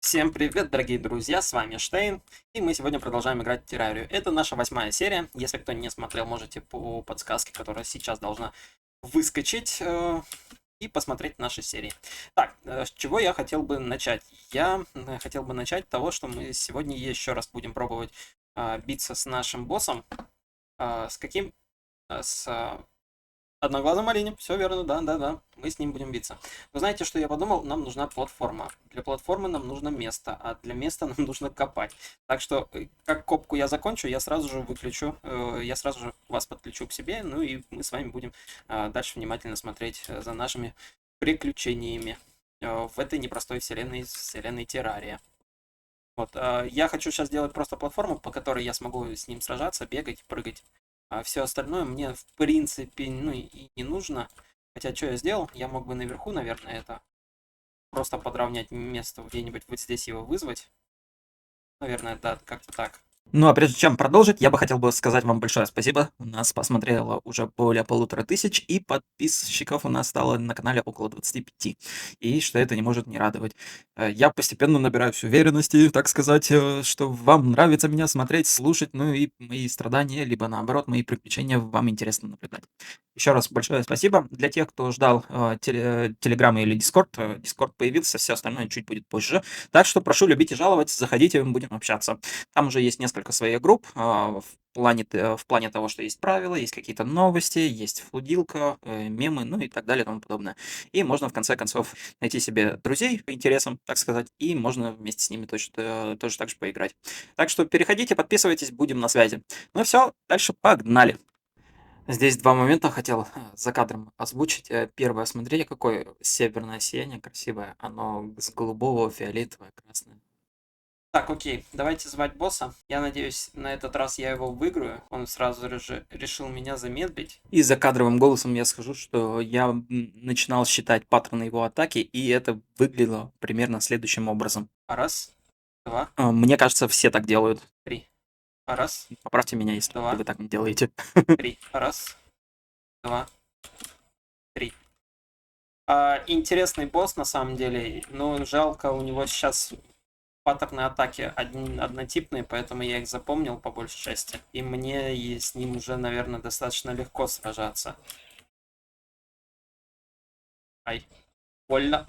Всем привет, дорогие друзья, с вами Штейн, и мы сегодня продолжаем играть в Террарию. Это наша 8-я серия, если кто не смотрел, можете по подсказке, которая сейчас должна выскочить, и посмотреть наши серии. Так, с чего я хотел бы начать? Я хотел бы начать с того, что мы сегодня еще раз будем пробовать биться с нашим боссом. С каким? С Одноглазым оленем, все верно, да, мы с ним будем биться. Вы знаете, что я подумал? Нам нужна платформа. Для платформы нам нужно место, а для места нам нужно копать. Так что, как копку я закончу, я сразу же выключу, я сразу же вас подключу к себе, ну и мы с вами будем дальше внимательно смотреть за нашими приключениями в этой непростой вселенной Террария. Вот, я хочу сейчас сделать просто платформу, по которой я смогу с ним сражаться, бегать, прыгать. А все остальное мне, в принципе, ну и не нужно. Хотя, что я сделал? Я мог бы наверху, наверное, это просто подровнять место, где-нибудь вот здесь его вызвать. Наверное, да, как-то так. Ну, а прежде чем продолжить, я бы хотел бы сказать вам большое спасибо. У нас посмотрело уже более 1500, и подписчиков у нас стало на канале около 25. И что это не может не радовать. Я постепенно набираюсь уверенности, так сказать, что вам нравится меня смотреть, слушать, ну и мои страдания, либо наоборот, мои приключения вам интересно наблюдать. Еще раз большое спасибо. Для тех, кто ждал Телеграм или Дискорд, Дискорд появился, все остальное чуть будет позже. Так что прошу любить и жаловать, заходите, мы будем общаться. Там уже есть несколько своих групп, в плане того, что есть правила, есть какие-то новости, есть флудилка, мемы, ну и так далее и тому подобное. И можно в конце концов найти себе друзей по интересам, так сказать, и можно вместе с ними тоже так же поиграть. Так что переходите, подписывайтесь, будем на связи. Ну все, дальше погнали. Здесь два момента хотел за кадром озвучить. Первое, смотрите, какое северное сияние красивое. Оно с голубого, фиолетовое, красное. Так, окей, давайте звать босса. Я надеюсь, на этот раз я его выиграю. Он сразу же решил меня замедлить. И за кадровым голосом я скажу, что я начинал считать паттерны его атаки, и это выглядело примерно следующим образом. Раз, два, Мне кажется, все так делают. три. Раз, Поправьте меня, если два, вы так не делаете. три. Раз, два, три. Интересный босс на самом деле, но жалко, у него сейчас паттерны атаки однотипные, поэтому я их запомнил по большей части. И мне с ним уже, наверное, достаточно легко сражаться. Ай, больно.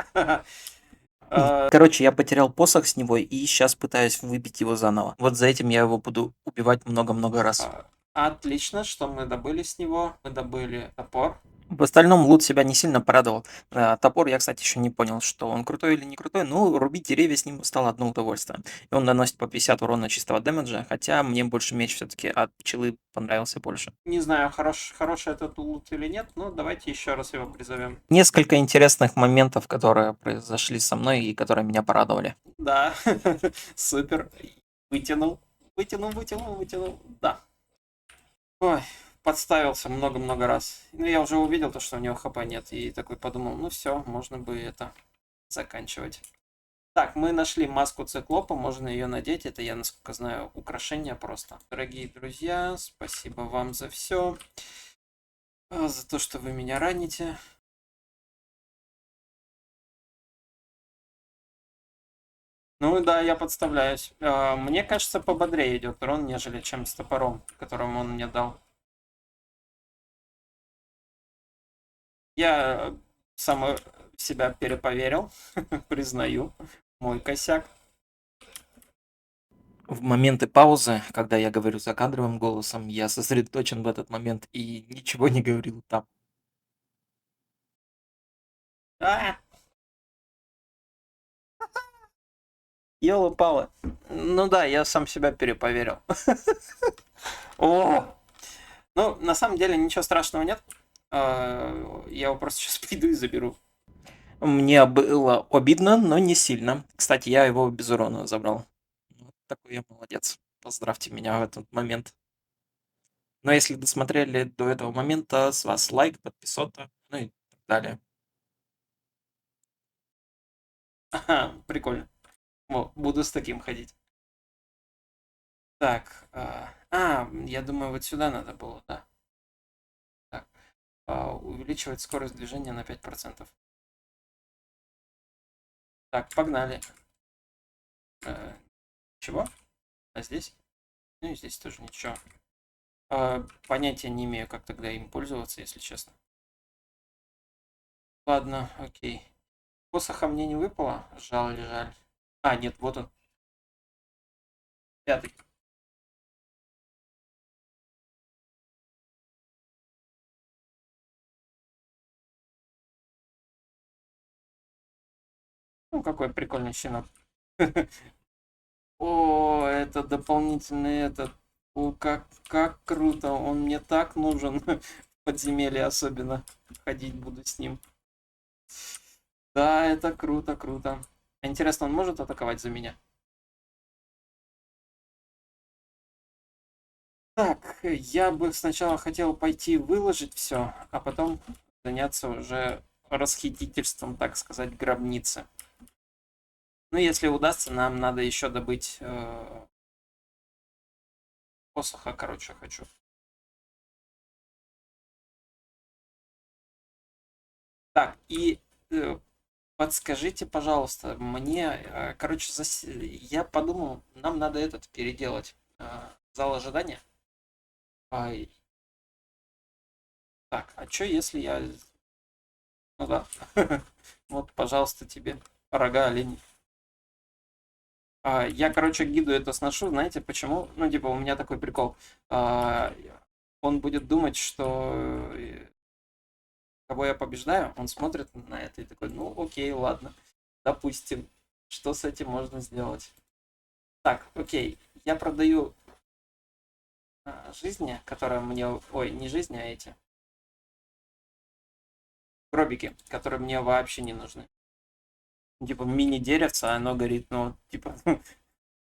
Короче, я потерял посох с него и сейчас пытаюсь выбить его заново. Вот за этим я его буду убивать много-много раз. Отлично, что мы добыли с него. Мы добыли топор. В остальном лут себя не сильно порадовал. Топор я, кстати, еще не понял, что он крутой или не крутой, но рубить деревья с ним стало одно удовольствие. И он наносит по 50 урона чистого дэмэджа, хотя мне больше меч все-таки от пчелы понравился больше. Не знаю, хороший этот лут или нет, но давайте еще раз его призовем. Несколько интересных моментов, которые произошли со мной и которые меня порадовали. Да, супер. Вытянул. Да. Ой, подставился много-много раз. Ну, я уже увидел то, что у него хп нет, и такой подумал, ну все, можно бы это заканчивать. Так, мы нашли маску циклопа, можно ее надеть. Это, я, насколько знаю, украшение просто. Дорогие друзья, спасибо вам за все. За то, что вы меня раните. Ну да, я подставляюсь. Мне кажется, пободрее идет урон, нежели чем с топором, которым он мне дал. Я сам себя перепроверил, признаю, мой косяк. В моменты паузы, когда я говорю закадровым голосом, я сосредоточен в этот момент и ничего не говорил там. А, ёлы-палы. Ну да, я сам себя перепроверил. О! Ну, на самом деле, ничего страшного нет. Я его просто сейчас приду и заберу. Мне было обидно, но не сильно. Кстати, я его без урона забрал. Вот такой я молодец. Поздравьте меня в этот момент. Но если досмотрели до этого момента, с вас лайк, подписота, ну и так далее. Ага, прикольно. Во, буду с таким ходить. Так, я думаю, вот сюда надо было, да. Так, увеличивать скорость движения на 5%. Так, погнали. Чего? А здесь? Ну и здесь тоже ничего. Понятия не имею, как тогда им пользоваться, если честно. Ладно, окей. Посоха мне не выпало. Жаль, жаль. А, нет, вот он. Пятый. Ну, какой прикольный щенок. О, это дополнительный этот. О, как круто. Он мне так нужен. В подземелье особенно. Ходить буду с ним. Да, это круто, круто. Интересно, он может атаковать за меня? Так, я бы сначала хотел пойти выложить все, а потом заняться уже расхитительством, так сказать, гробницы. Ну, если удастся, нам надо еще добыть посоха, короче, хочу. Так, и подскажите, пожалуйста, мне, короче, я подумал, нам надо этот переделать. Зал ожидания. Ай, так, а что если я... Ну да. Вот, пожалуйста, тебе рога оленей. Я, короче, гиду это сношу, знаете почему? Ну, типа, у меня такой прикол. А, Он будет думать, что кого я побеждаю, он смотрит на это и такой, ну, окей, ладно, допустим, что с этим можно сделать? Так, окей, я продаю жизни, которые мне... Ой, не жизни, а эти гробики, которые мне вообще не нужны. Типа, мини-деревце, а оно горит, ну, типа,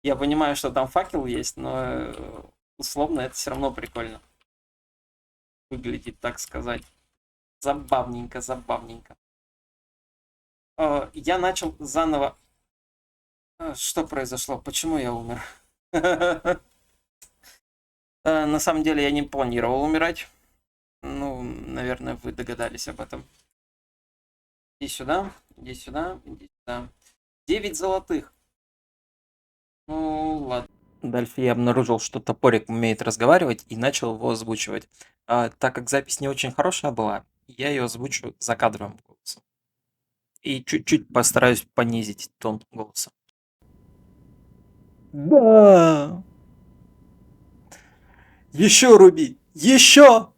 я понимаю, что там факел есть, но условно это все равно прикольно выглядит, так сказать. Забавненько, забавненько. Я начал заново. Что произошло? Почему я умер? На самом деле я не планировал умирать. Ну, наверное, вы догадались об этом. Иди сюда, иди сюда, иди сюда. 9 золотых. Ну, ладно. Дальше я обнаружил, что топорик умеет разговаривать и начал его озвучивать. Так как запись не очень хорошая была, я ее озвучу закадровым голосом. И чуть-чуть постараюсь понизить тон голоса. Да. Еще руби! Еще!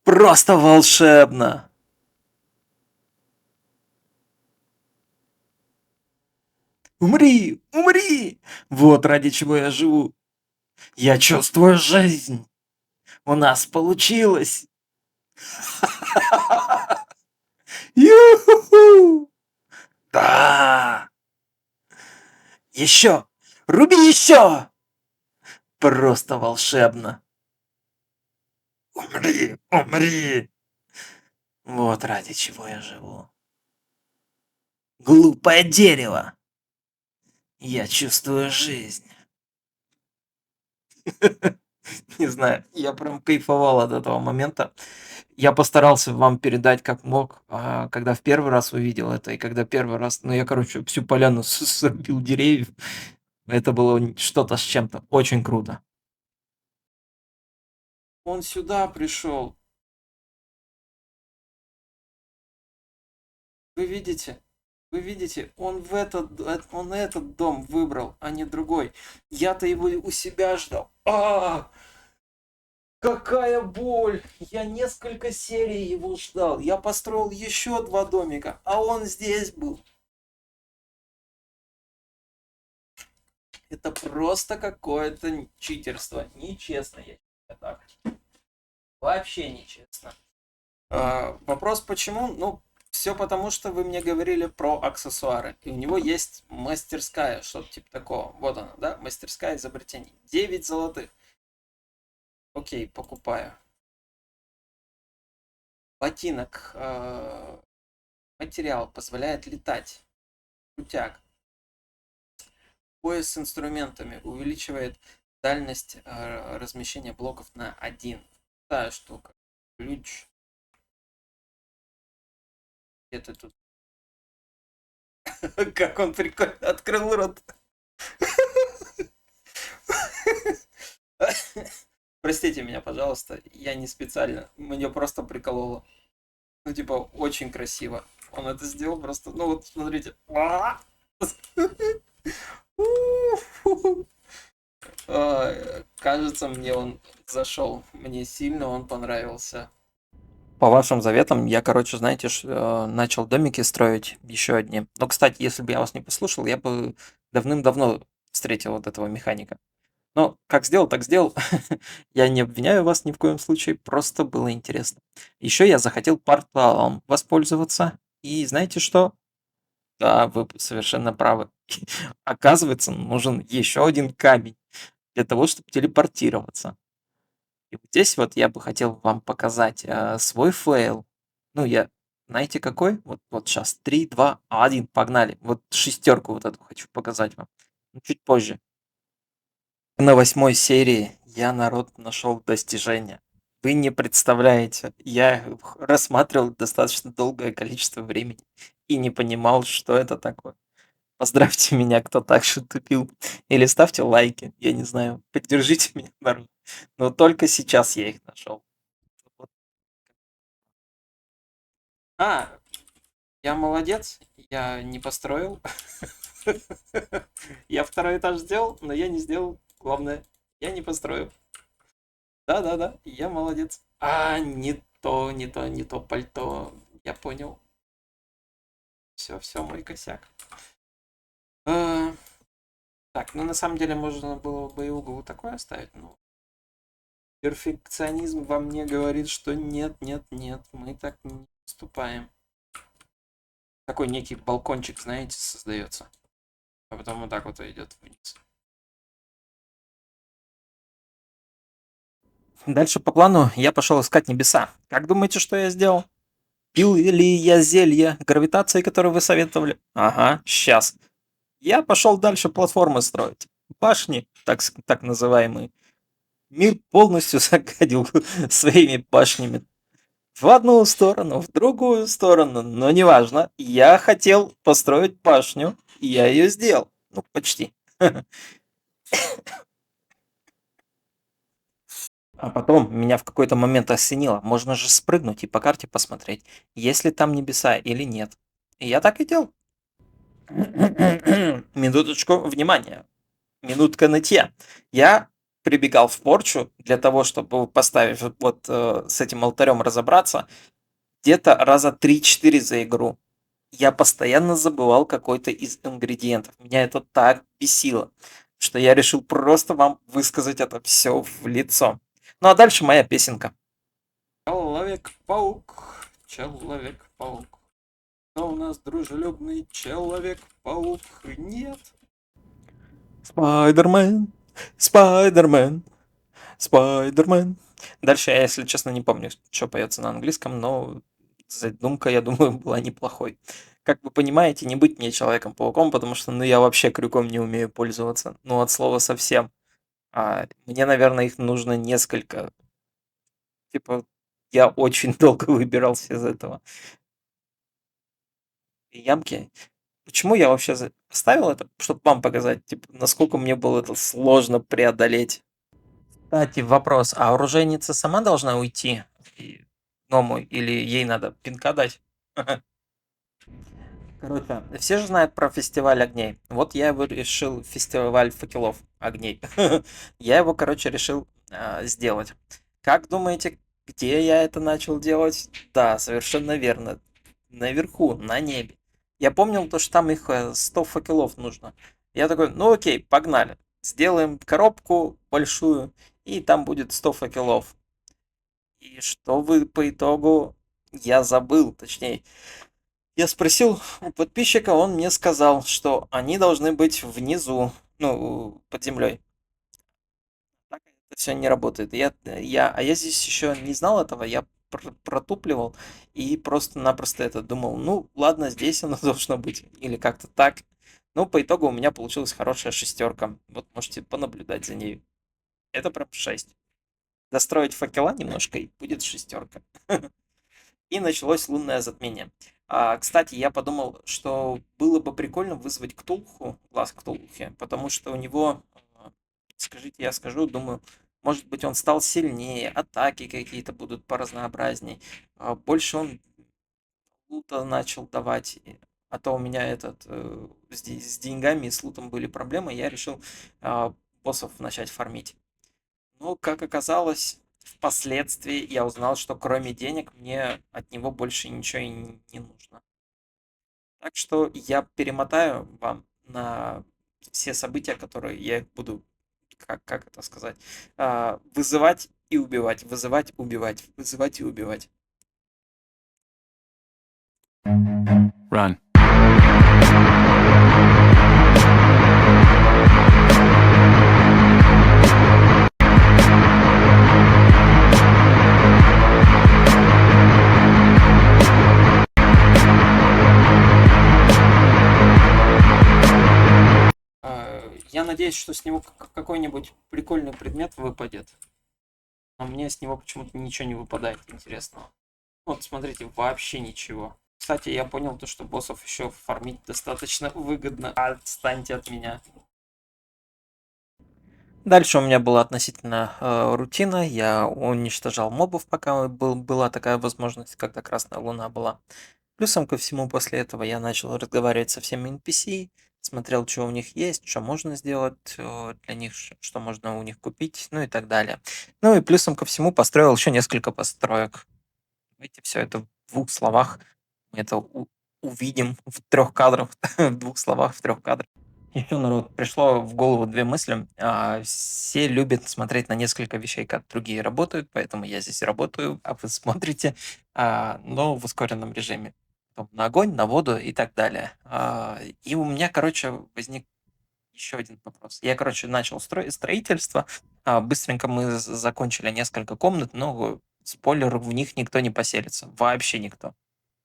Просто волшебно! Умри! Умри! Вот ради чего я живу. Я чувствую жизнь. У нас получилось. Ю-ху-ху! Да! Еще! Руби еще! Просто волшебно. Умри! Умри! Вот ради чего я живу. Глупое дерево! Я чувствую жизнь. Не знаю, я прям кайфовал от этого момента. Я постарался вам передать как мог, когда в первый раз увидел это, и когда первый раз, ну, я, короче, всю поляну срубил деревьев. Это было что-то с чем-то. Очень круто. Он сюда пришел. Вы видите? Вы видите, он этот дом выбрал, а не другой. Я-то его у себя ждал. Какая боль! Я несколько серий его ждал. Я построил еще два домика, а он здесь был. Это просто какое-то читерство. Нечестно, я считаю так. Вообще нечестно. Вопрос почему? Ну, все потому, что вы мне говорили про аксессуары. И у него есть мастерская, что-то типа такого. Вот она, да? Мастерская изобретений. 9 золотых. Окей, покупаю. Ботинок. Материал позволяет летать. Крутяк. Пояс с инструментами увеличивает дальность размещения блоков на 1. Та штука. Ключ. Где ты тут? Как он прикольно открыл рот. Простите меня, пожалуйста, я не специально, мне просто прикололо. Ну, типа, очень красиво. Он это сделал просто, ну вот, смотрите. Кажется, мне он зашел. Мне сильно он понравился. По вашим заветам, я, короче, знаете, начал домики строить еще одни. Но, кстати, если бы я вас не послушал, я бы давным-давно встретил вот этого механика. Но как сделал, так сделал. Я не обвиняю вас ни в коем случае, просто было интересно. Еще я захотел порталом воспользоваться. И знаете что? Да, вы совершенно правы. Оказывается, нужен еще один камень для того, чтобы телепортироваться. И вот здесь вот я бы хотел вам показать свой фейл. Ну, я, знаете какой? Вот сейчас 3, 2, 1, погнали. Вот шестерку вот эту хочу показать вам. Ну, чуть позже. На 8 серии я, народ, нашел достижение. Вы не представляете, я их рассматривал достаточно долгое количество времени и не понимал, что это такое. Поздравьте меня, кто так же тупил. Или ставьте лайки, я не знаю. Поддержите меня, народ. Но только сейчас я их нашел. Вот. А, я молодец, я не построил. Я второй этаж сделал, но я не сделал. Главное, я не построил. Да-да-да, я молодец. Не то, не то, не то пальто. Я понял. Все, мой косяк. Э, Так, ну на самом деле можно было бы и угол такой оставить, но перфекционизм во мне говорит, что нет, нет, нет, мы так не поступаем. Такой некий балкончик, знаете, создается. А потом вот так вот идет вниз. Дальше по плану я пошел искать небеса. Как думаете, что я сделал? Пил ли я зелье гравитации, которое вы советовали? Ага, сейчас. Я пошел дальше платформы строить. Башни, так называемые. Мир полностью загадил своими башнями. В одну сторону, в другую сторону, но неважно. Я хотел построить башню, и я ее сделал. Ну, почти. А потом меня в какой-то момент осенило. Можно же спрыгнуть и по карте посмотреть, есть ли там небеса или нет. И я так и делал. Минуточку, внимания. Минутка нытья. Я прибегал в порчу для того, чтобы поставить с этим алтарем разобраться, где-то раза 3-4 за игру. Я постоянно забывал какой-то из ингредиентов. Меня это так бесило, что я решил просто вам высказать это все в лицо. Ну а дальше моя песенка. Человек-паук, Человек-паук. Но у нас дружелюбный Человек-паук нет. Спайдермен, Спайдермен, Спайдермен. Дальше я, если честно, не помню, что поется на английском, но задумка, я думаю, была неплохой. Как вы понимаете, не быть мне Человеком-пауком, потому что, ну, я вообще крюком не умею пользоваться. Ну, от слова совсем. Мне, наверное, их нужно несколько. Типа, я очень долго выбирался из этого. Ямки. Почему я вообще оставил это? Чтобы вам показать, типа, насколько мне было это сложно преодолеть. Кстати, вопрос, а оружейница сама должна уйти гному или ей надо пинка дать? Короче, все же знают про фестиваль огней. Вот я его решил, фестиваль факелов огней. Я его, короче, решил сделать. Как думаете, где я это начал делать? Да, совершенно верно. Наверху, на небе. Я помнил то, что там их 100 факелов нужно. Я такой, ну окей, погнали. Сделаем коробку большую, и там будет 100 факелов. И что вы по итогу? Я забыл, точнее. Я спросил у подписчика, он мне сказал, что они должны быть внизу, ну, под землей. Так это все не работает. А я здесь еще не знал этого, я протупливал и просто-напросто это думал, ну, ладно, здесь оно должно быть, или как-то так. Ну, по итогу у меня получилась хорошая шестерка. Вот можете понаблюдать за ней. Это прям 6. Достроить факела немножко, и будет шестерка. и началось лунное затмение. Кстати, я подумал, что было бы прикольно вызвать Ктулху, глаз Ктулхи, потому что у него, скажите, я скажу, думаю, может быть, он стал сильнее, атаки какие-то будут поразнообразней, больше он лута начал давать, а то у меня с деньгами и с лутом были проблемы, я решил а, боссов начать фармить. Но, как оказалось, впоследствии я узнал, что кроме денег мне от него больше ничего и не нужно. Так что я перемотаю вам на все события, которые я их буду, как это сказать, вызывать и убивать, вызывать, убивать, вызывать и убивать. Run. Я надеюсь, что с него какой-нибудь прикольный предмет выпадет. А мне с него почему-то ничего не выпадает интересного. Вот, смотрите, вообще ничего. Кстати, я понял то, что боссов еще фармить достаточно выгодно. Отстаньте от меня. Дальше у меня была относительно рутина. Я уничтожал мобов, пока была такая возможность, когда Красная Луна была. Плюсом ко всему, после этого я начал разговаривать со всеми NPC, смотрел, что у них есть, что можно сделать для них, что можно у них купить, ну и так далее. Ну и плюсом ко всему построил еще несколько построек. Давайте все это в двух словах. Мы это увидим в 3 кадрах, в 2 словах, в 3 кадрах. Еще, народ, пришло в голову 2 мысли. Все любят смотреть на несколько вещей, как другие работают, поэтому я здесь работаю, а вы смотрите, но в ускоренном режиме. Там на огонь, на воду и так далее. И у меня, короче, возник еще один вопрос. Я, короче, начал строительство. Быстренько мы закончили несколько комнат, но спойлер, в них никто не поселится. Вообще никто.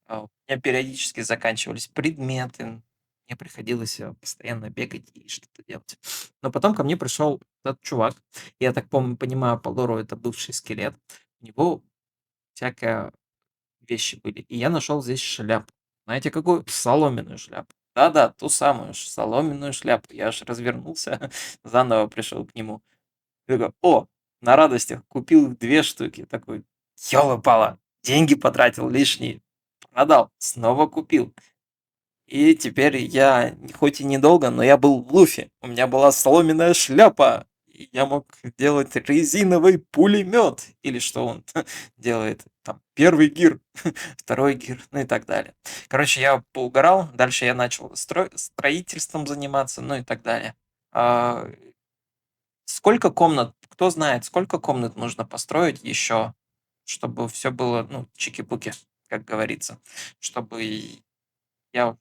У меня периодически заканчивались предметы, мне приходилось постоянно бегать и что-то делать. Но потом ко мне пришел этот чувак, я так понимаю, по лору это бывший скелет, у него всякие вещи были. И я нашел здесь шляпу. Знаете, какую? Соломенную шляпу. Да-да, ту самую соломенную шляпу. Я аж развернулся, заново пришел к нему. И такой, о, на радостях, купил их 2 штуки. Такой, ёлы-пала, деньги потратил лишние. Продал, снова купил. И теперь я, хоть и недолго, но я был в Луфе. У меня была соломенная шляпа. И я мог делать резиновый пулемет. Или что он делает. Там первый гир, второй гир, ну и так далее. Короче, я поугарал. Дальше я начал строительством заниматься, ну и так далее. А, Сколько комнат, кто знает, сколько комнат нужно построить еще, чтобы все было, ну, чики-пуки, как говорится, чтобы я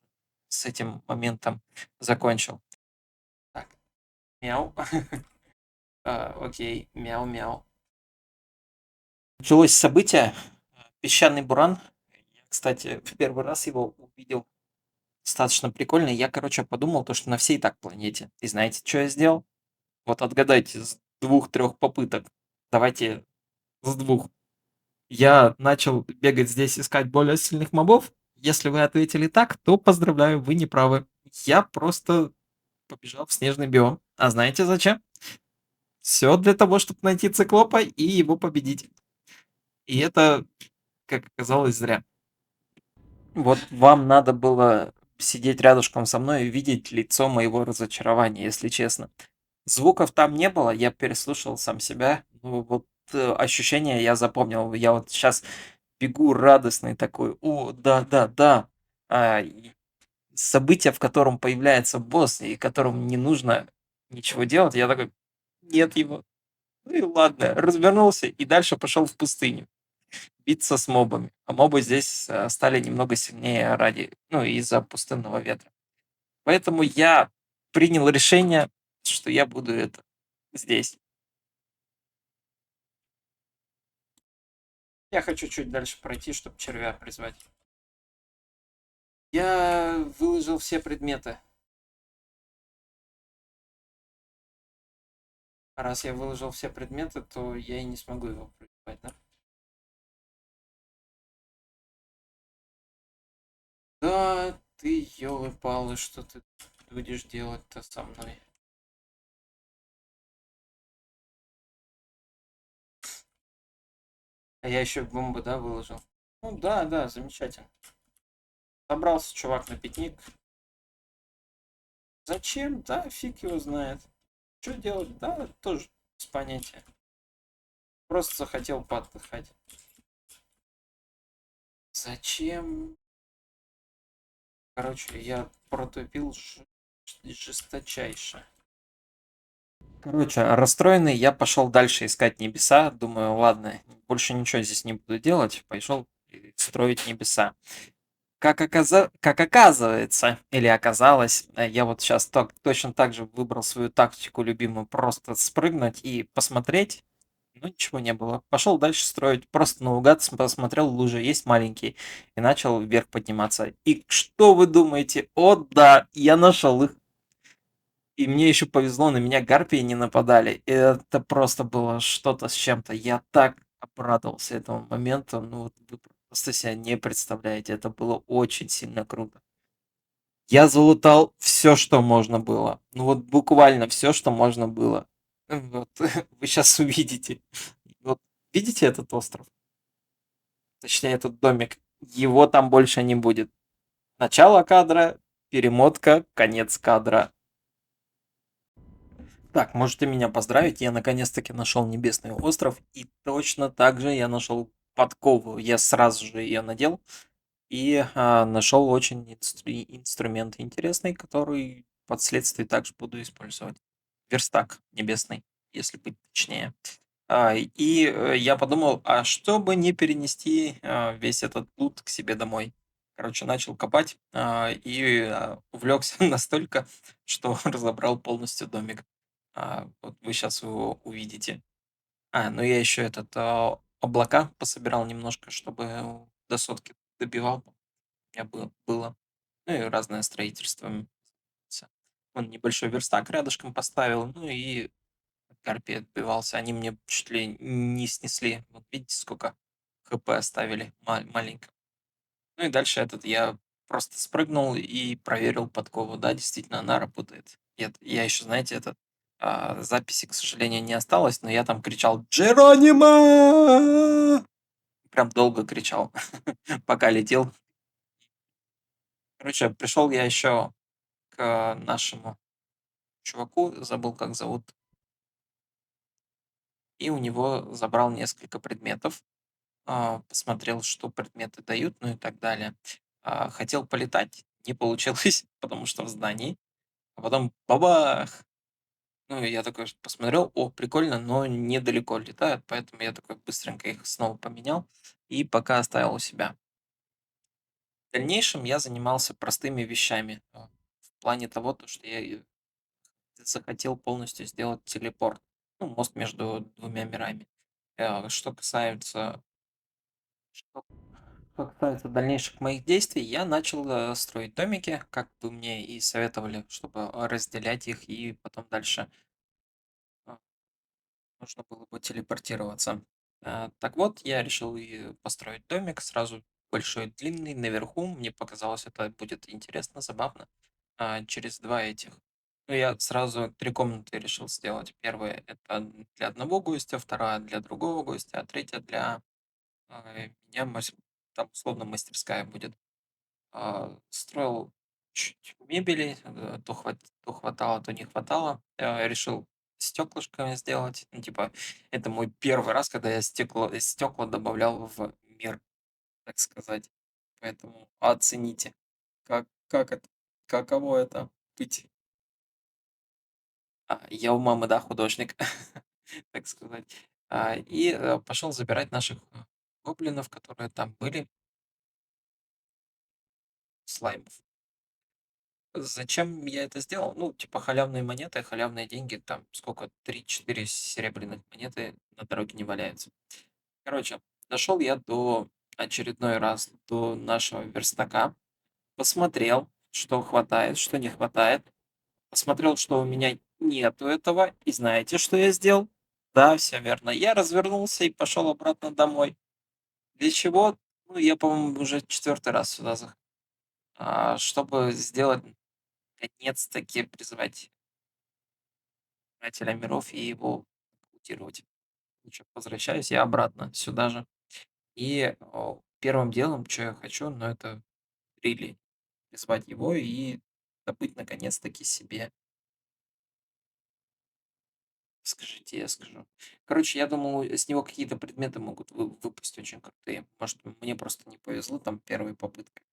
с этим моментом закончил. Так, мяу. Окей, мяу-мяу. Началось событие, песчаный буран. Я, кстати, в первый раз его увидел. Достаточно прикольно. Я, короче, подумал, то, что на всей так планете. И знаете, что я сделал? Вот отгадайте с 2-3 попыток. Давайте с 2. Я начал бегать здесь, искать более сильных мобов. Если вы ответили так, то поздравляю, вы не правы. Я просто побежал в снежный биом. А знаете зачем? Все для того, чтобы найти циклопа и его победить. И это, как оказалось, зря. Вот вам надо было сидеть рядышком со мной и видеть лицо моего разочарования, если честно. Звуков там не было, я переслушал сам себя. Ну, вот ощущение я запомнил. Я вот сейчас бегу радостный такой, о, да, да, да. И событие, в котором появляется босс, и которому не нужно ничего делать, я такой, нет его. Ну и ладно, развернулся и дальше пошел в пустыню биться с мобами. А мобы здесь стали немного сильнее ну, из-за пустынного ветра. Поэтому я принял решение, что я буду это здесь. Я хочу чуть дальше пройти, чтобы червя призвать. Я выложил все предметы. А раз я выложил все предметы, то я и не смогу его призвать, да? ты, ёлы-палы, что ты будешь делать-то со мной? А я еще бомбы, да, выложил? Ну да, да, замечательно. Собрался чувак на пикник. Зачем? Да, фиг его знает. Что делать? Да, тоже без понятия. Просто захотел поотдыхать. Зачем? Короче, я протупил жесточайше. Короче, расстроенный, я пошел дальше искать небеса. Думаю, ладно, больше ничего здесь не буду делать. Пошел строить небеса. Как оказывается, или оказалось, я вот сейчас точно так же выбрал свою тактику любимую, просто спрыгнуть и посмотреть, но ничего не было. Пошел дальше строить, просто наугад посмотрел, лужи есть маленькие, и начал вверх подниматься. И что вы думаете? О да, я нашел их. И мне еще повезло, на меня гарпии не нападали. И это просто было что-то с чем-то. Я так обрадовался этому моменту. Ну вот вы просто себе не представляете. Это было очень сильно круто. Я залутал все, что можно было. Ну вот буквально все, что можно было. Вот, вы сейчас увидите. Вот видите этот остров? Точнее, этот домик. Его там больше не будет. Начало кадра, перемотка, конец кадра. Так, можете меня поздравить, я наконец-таки нашел Небесный остров, и точно так же я нашел подкову. Я сразу же ее надел и нашел очень инструмент интересный, который впоследствии также буду использовать. Верстак небесный, если быть точнее. Я подумал, а что бы не перенести весь этот лут к себе домой? Короче, начал копать увлекся настолько, что разобрал полностью домик. Вот вы сейчас его увидите. Ну я еще облака пособирал немножко, чтобы до сотки добивал. У меня было. Ну и разное строительство. Он небольшой верстак рядышком поставил, ну и Карпи отбивался. Они мне чуть ли не снесли. Вот видите, сколько хп оставили маленько. Ну и дальше я просто спрыгнул и проверил подкову. Да, действительно, она работает. Я еще, знаете, записи, к сожалению, не осталось, но я там кричал «Джеронимо!» Прям долго кричал, пока летел. Короче, пришел я еще к нашему чуваку, забыл, как зовут, и у него забрал несколько предметов. Посмотрел, что предметы дают, ну и так далее. Хотел полетать, не получилось, потому что в здании. А потом бабах! Ну, и я такой посмотрел, о, прикольно, но недалеко летают, поэтому я такой быстренько их снова поменял и пока оставил у себя. В дальнейшем я занимался простыми вещами в плане того, что я захотел полностью сделать телепорт, ну, мост между двумя мирами. Что касается Что касается дальнейших моих действий, я начал строить домики, как бы мне и советовали, чтобы разделять их, и потом дальше а, нужно было бы телепортироваться. Так вот, я решил и построить домик сразу большой, длинный, наверху. Мне показалось, это будет интересно, забавно. Через два этих. Ну, я сразу три комнаты решил сделать. Первая это для одного гостя, вторая для другого гостя, а третья для меня, там условно мастерская будет. Строил чуть мебели, то хватало, то не хватало. Решил стеклышками сделать. Ну, типа, это мой первый раз, когда я стекла добавлял в мир, так сказать. Поэтому оцените, как это, каково это быть. Я у мамы, да, художник, так сказать. Пошел забирать наших гоблинов, которые там были, слаймов. Зачем я это сделал? Ну, типа халявные монеты, халявные деньги, там сколько, три-четыре серебряных монеты на дороге не валяются. Короче, дошел я очередной раз до нашего верстака, посмотрел, что хватает, что не хватает, посмотрел, что у меня нету этого, и знаете, что я сделал? Да, все верно. Я развернулся и пошел обратно домой. Для чего? Ну, я, по-моему, уже четвертый раз сюда чтобы сделать, наконец-таки, призвать Хранителя миров и его мутировать. Лучше возвращаюсь я обратно сюда же. И первым делом, что я хочу, ну это Рилли. Призвать его и добыть наконец-таки себе. Скажите, я скажу. Короче, я думал, с него какие-то предметы могут выпасть очень крутые. Может, мне просто не повезло там первой попыткой.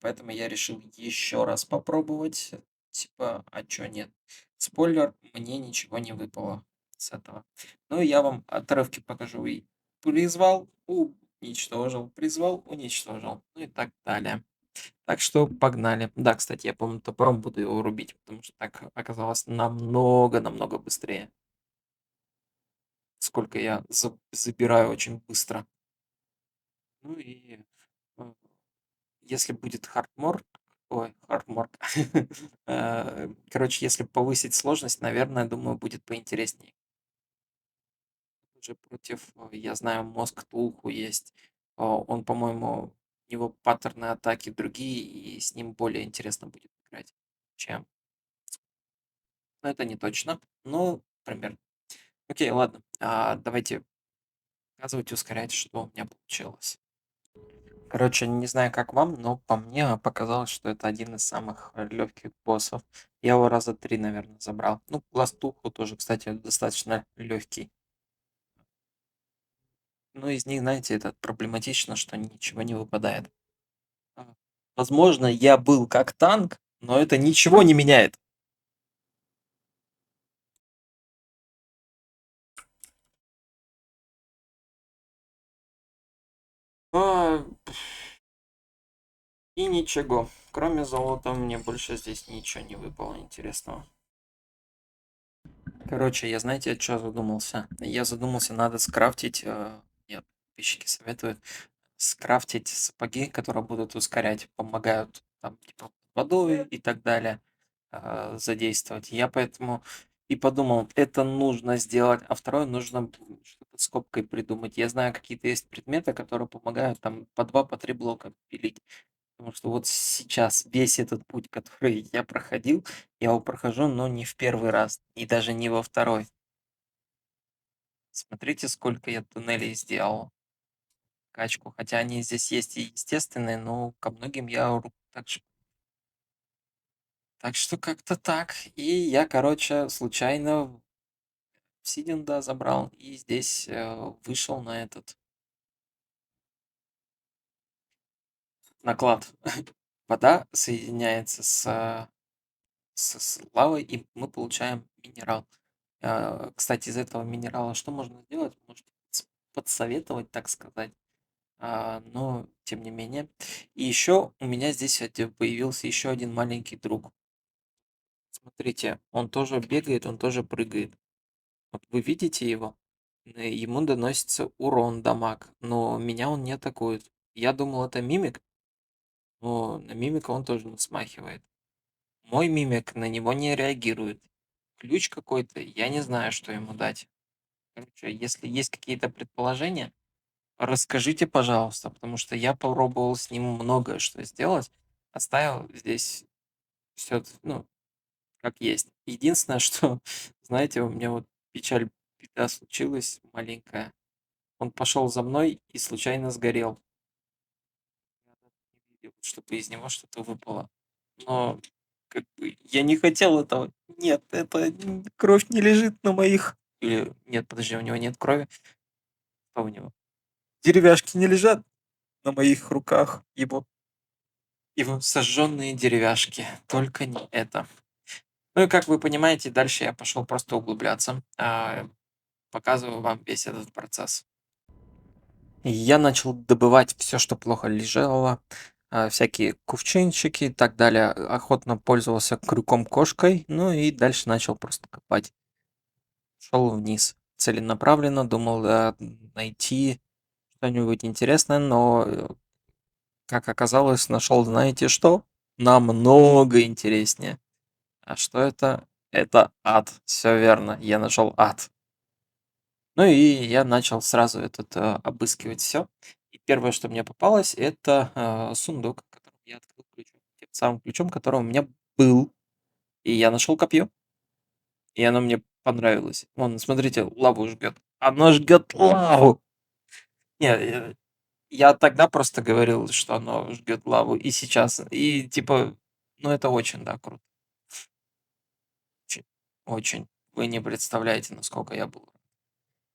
Поэтому я решил еще раз попробовать. Типа, а чё нет? Спойлер, мне ничего не выпало с этого. Ну, я вам отрывки покажу. И призвал, уничтожил, призвал, уничтожил. Ну и так далее. Так что погнали. Да, кстати, я, по-моему, топором буду его рубить, потому что так оказалось намного-намного быстрее. Сколько я забираю очень быстро. Ну и э, если будет хардмор, ой, хардморк. Короче, если повысить сложность, наверное, думаю, будет поинтереснее. Уже против, я знаю, мозг Тулху есть. Он, по-моему, у него паттерны атаки другие, и с ним более интересно будет играть, чем. Но это не точно. Ну, примерно. Окей, ладно. Давайте показывать, ускорять, что у меня получилось. Короче, не знаю, как вам, но по мне показалось, что это один из самых легких боссов. Я его раза 3, наверное, забрал. Ну, Ластуху тоже, кстати, достаточно легкий. Но из них, знаете, это проблематично, что ничего не выпадает. А, Возможно, я был как танк, но это ничего не меняет. А, И ничего. Кроме золота мне больше здесь ничего не выпало интересного. Короче, я, знаете, от чего задумался? Я задумался, надо скрафтить, мне подписчики советуют, скрафтить сапоги, которые будут ускорять, помогают там, типа, водой и так далее задействовать. Я поэтому и подумал, это нужно сделать, а второе, нужно что-то с копкой придумать. Я знаю, какие-то есть предметы, которые помогают там по 2, по 3 блока пилить. Потому что вот сейчас весь этот путь, который я проходил, я его прохожу, но не в первый раз, и даже не во второй. Смотрите, сколько я туннелей сделал. Качку. Хотя они здесь есть и естественные, но ко многим я так что как-то так. И я, короче, случайно Obsidian, да, забрал. И здесь вышел на этот наклад. Вода соединяется с лавой, и мы получаем минерал. Кстати, из этого минерала что можно сделать? Можете подсоветовать, так сказать. Но тем не менее. И еще у меня здесь появился еще один маленький друг. Смотрите, он тоже бегает, он тоже прыгает. Вот вы видите его? Ему доносится урон, дамаг, но меня он не атакует. Я думал, это мимик, но на мимика он тоже не смахивает. Мой мимик на него не реагирует. Ключ какой-то, я не знаю, что ему дать. Короче, если есть какие-то предположения, расскажите, пожалуйста, потому что я попробовал с ним многое что сделать. Оставил здесь все, ну, как есть. Единственное, что, знаете, у меня вот печаль, беда случилась маленькая. Он пошел за мной и случайно сгорел. Я даже не видел, чтобы из него что-то выпало. Но как бы я не хотел этого. Нет, это кровь не лежит на моих. Или нет, подожди, у него нет крови. Что у него? Деревяшки не лежат на моих руках. Его сожженные деревяшки. Только не это. Ну и как вы понимаете, дальше я пошел просто углубляться. Показываю вам весь этот процесс. Я начал добывать все, что плохо лежало, всякие кувшинчики и так далее. Охотно пользовался крюком-кошкой, ну и дальше начал просто копать. Шел вниз целенаправленно, думал найти что-нибудь интересное, но, как оказалось, нашел, знаете что? Намного интереснее. А что это? Это ад. Все верно, я нашел ад. Ну и я начал сразу обыскивать все. И первое, что мне попалось, это сундук, который я открыл ключом. самым ключом, который у меня был. И я нашел копье, и оно мне понравилось. Вон, смотрите, лаву жгет. Оно жгет лаву. Не, я тогда просто говорил, что оно жгет лаву, и сейчас. И типа, ну это очень, да, круто. Очень, очень. Вы не представляете, насколько я был.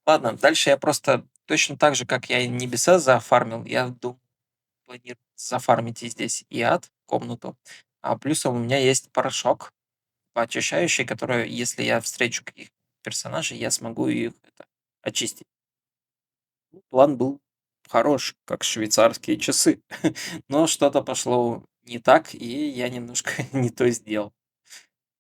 Ладно, дальше я просто точно так же, как я и небеса зафармил, я думаю, планирую зафармить и здесь и ад, комнату. А плюсом у меня есть порошок очищающий, который, если я встречу каких персонажей, я смогу их очистить. Ну, план был хорош, как швейцарские часы. Но что-то пошло не так, и я немножко не то сделал.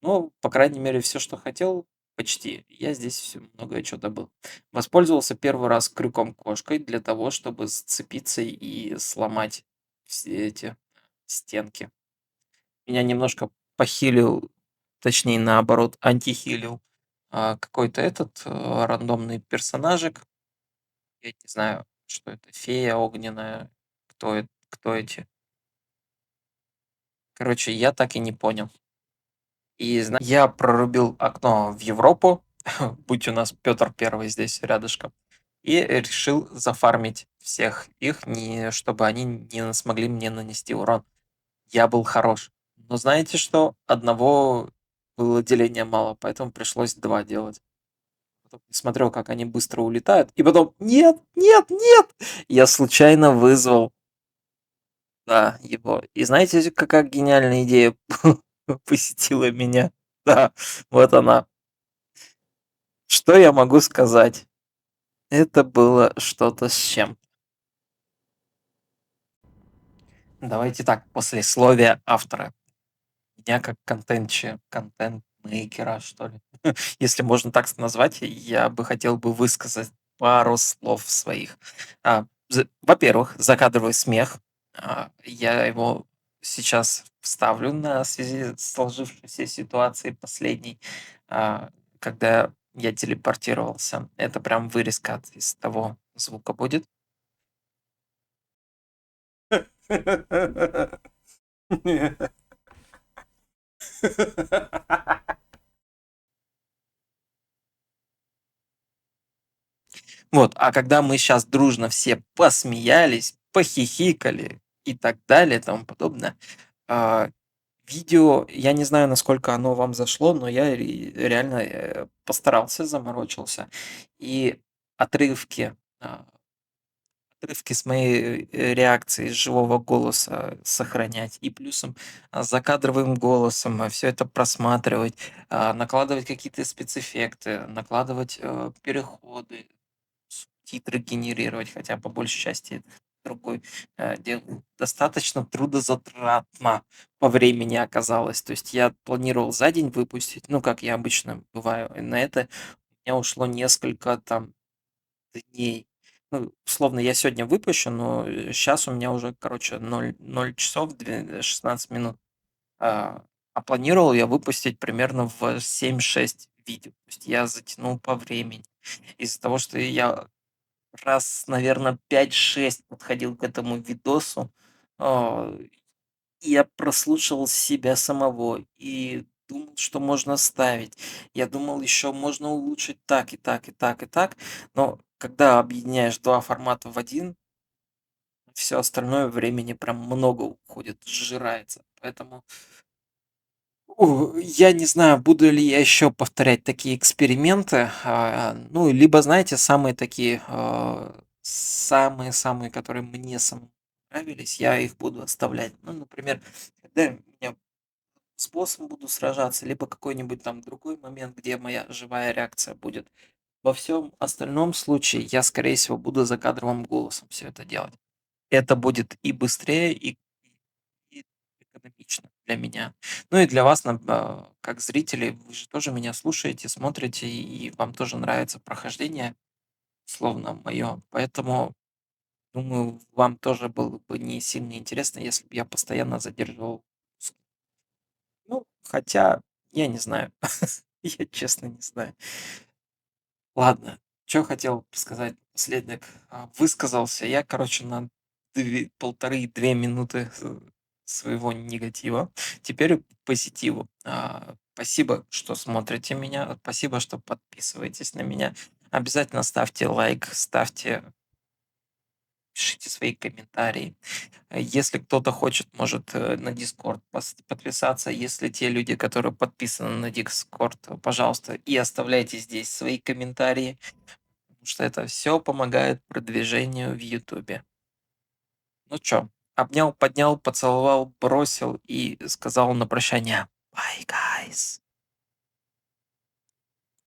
Ну, по крайней мере, все, что хотел, почти. Я здесь многое что добыл. Воспользовался первый раз крюком-кошкой для того, чтобы сцепиться и сломать все эти стенки. Меня немножко похилил, точнее, наоборот, антихилил какой-то рандомный персонажик. Я не знаю, что это, фея огненная, кто эти. Короче, я так и не понял. И я прорубил окно в Европу, будь у нас Петр Первый здесь рядышком, и решил зафармить всех их, чтобы они не смогли мне нанести урон. Я был хорош. Но знаете что? Одного было деления мало, поэтому пришлось два делать. Потом смотрел, как они быстро улетают, и потом нет, нет, нет! Я случайно вызвал, да, его. И знаете, какая гениальная идея посетила меня? Да, вот она. Что я могу сказать? Это было что-то с чем. Давайте так, послесловие автора. Меня как контент-мейкера, что ли, если можно так назвать, я бы хотел бы высказать пару слов своих. Во-первых, закадровый смех. Я его сейчас вставлю на связи с сложившейся ситуацией последней, когда я телепортировался. Это прям вырезка из того звука будет. Вот, а когда мы сейчас дружно все посмеялись, похихикали и так далее, и тому подобное, а, видео, я не знаю, насколько оно вам зашло, но я реально постарался, заморочился. И отрывки, отрывки с моей реакции, с живого голоса сохранять. И плюсом закадровым голосом все это просматривать, накладывать какие-то спецэффекты, накладывать переходы, титры генерировать, хотя по большей части это другой достаточно трудозатратно по времени оказалось. То есть я планировал за день выпустить, ну, как я обычно бываю, и на это у меня ушло несколько там дней. Ну, условно, я сегодня выпущу, но сейчас у меня уже, короче, 0 часов 16 минут. А планировал я выпустить примерно в 7-6 видео. То есть я затянул по времени. Из-за того, что я раз, наверное, 5-6 подходил к этому видосу, а, и я прослушал себя самого и думал, что можно ставить. Я думал, еще можно улучшить так и так, и так, и так. Но когда объединяешь два формата в один, все остальное времени прям много уходит, сжирается. Поэтому я не знаю, буду ли я еще повторять такие эксперименты. Ну, либо, знаете, самые такие, самые-самые, которые мне самому нравились, я их буду оставлять. Ну, например, когда я с боссом буду сражаться, либо какой-нибудь там другой момент, где моя живая реакция будет. Во всем остальном случае я, скорее всего, буду закадровым голосом все это делать. Это будет и быстрее, и экономично для меня. Ну и для вас, как зрителей, вы же тоже меня слушаете, смотрите, и вам тоже нравится прохождение, словно мое. Поэтому, думаю, вам тоже было бы не сильно интересно, если бы я постоянно задерживал. Ну, хотя, я не знаю. Я честно не знаю. Ладно, что хотел сказать напоследок. Высказался я, короче, на 1,5-2 минуты своего негатива. Теперь к позитиву. Спасибо, что смотрите меня. Спасибо, что подписываетесь на меня. Обязательно ставьте лайк, пишите свои комментарии. Если кто-то хочет, может на Discord подписаться. Если те люди, которые подписаны на Discord, пожалуйста, и оставляйте здесь свои комментарии, потому что это все помогает продвижению в Ютубе. Ну чё, обнял, поднял, поцеловал, бросил и сказал на прощание: Bye, guys.